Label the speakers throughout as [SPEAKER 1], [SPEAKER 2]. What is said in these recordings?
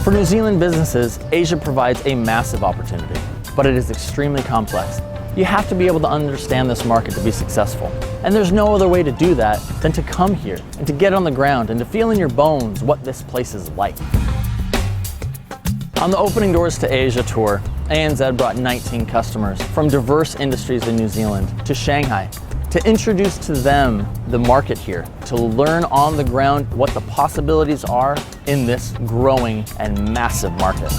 [SPEAKER 1] For New Zealand businesses, Asia provides a massive opportunity, but it is extremely complex. You have to be able to understand this market to be successful. And there's no other way to do that than to come here and to get on the ground and to feel in your bones what this place is like. On the Opening Doors to Asia tour, ANZ brought 19 customers from diverse industries in New Zealand to Shanghai to introduce to them the market here, to learn on the ground what the possibilities are in this growing and massive market.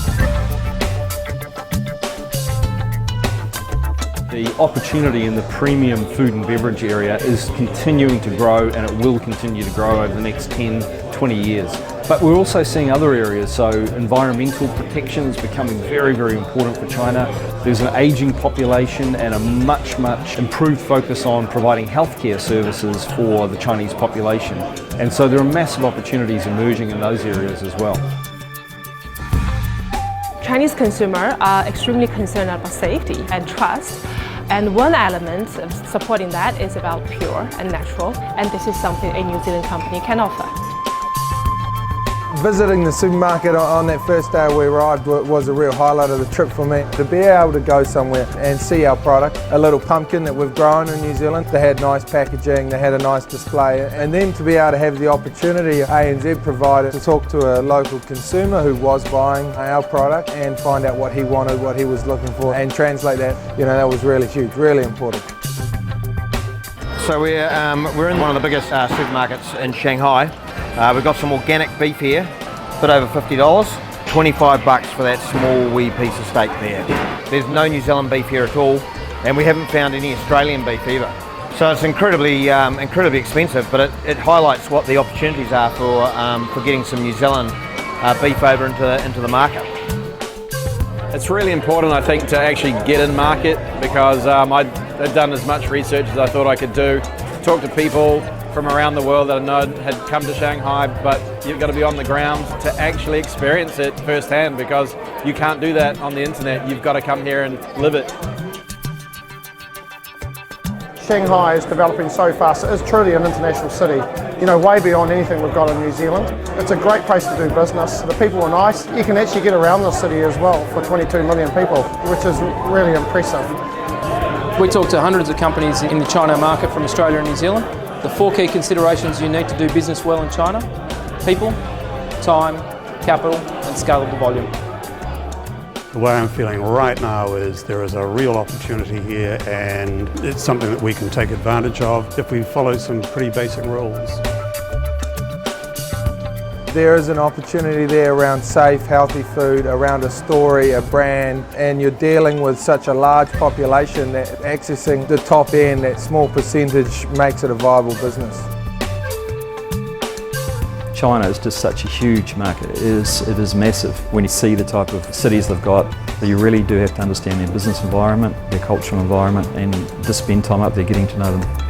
[SPEAKER 2] The opportunity in the premium food and beverage area is continuing to grow, and it will continue to grow over the next 10, 20 years. But we're also seeing other areas, so environmental protection is becoming very, very important for China. There's an aging population and a much improved focus on providing healthcare services for the Chinese population. And so there are massive opportunities emerging in those areas as well.
[SPEAKER 3] Chinese consumers are extremely concerned about safety and trust. And one element of supporting that is about pure and natural, and this is something a New Zealand company can offer.
[SPEAKER 4] Visiting the supermarket on that first day we arrived was a real highlight of the trip for me. To be able to go somewhere and see our product, a little pumpkin that we've grown in New Zealand, they had nice packaging, they had a nice display, and then to be able to have the opportunity ANZ provided to talk to a local consumer who was buying our product and find out what he wanted, what he was looking for, and translate that, that was really huge, really important.
[SPEAKER 5] So we're in one of the biggest supermarkets in Shanghai. We've got some organic beef here, a bit over $50, $25 for that small wee piece of steak there. There's no New Zealand beef here at all, and we haven't found any Australian beef either. So it's incredibly expensive, but it highlights what the opportunities are for getting some New Zealand beef over into the market.
[SPEAKER 6] It's really important, I think, to actually get in market, because I'd done as much research as I thought I could do. Talk to people from around the world that I know had come to Shanghai, but you've got to be on the ground to actually experience it firsthand, because you can't do that on the internet. You've got to come here and live it.
[SPEAKER 7] Shanghai is developing so fast. It is truly an international city, way beyond anything we've got in New Zealand. It's a great place to do business. The people are nice. You can actually get around the city as well for 22 million people, which is really impressive.
[SPEAKER 8] We talk to hundreds of companies in the China market from Australia and New Zealand. The 4 key considerations you need to do business well in China: people, time, capital, and scalable volume.
[SPEAKER 9] The way I'm feeling right now is there is a real opportunity here, and it's something that we can take advantage of if we follow some pretty basic rules.
[SPEAKER 4] There is an opportunity there around safe, healthy food, around a story, a brand, and you're dealing with such a large population that accessing the top end, that small percentage, makes it a viable business.
[SPEAKER 10] China is just such a huge market. It is massive. When you see the type of cities they've got, you really do have to understand their business environment, their cultural environment, and just spend time up there getting to know them.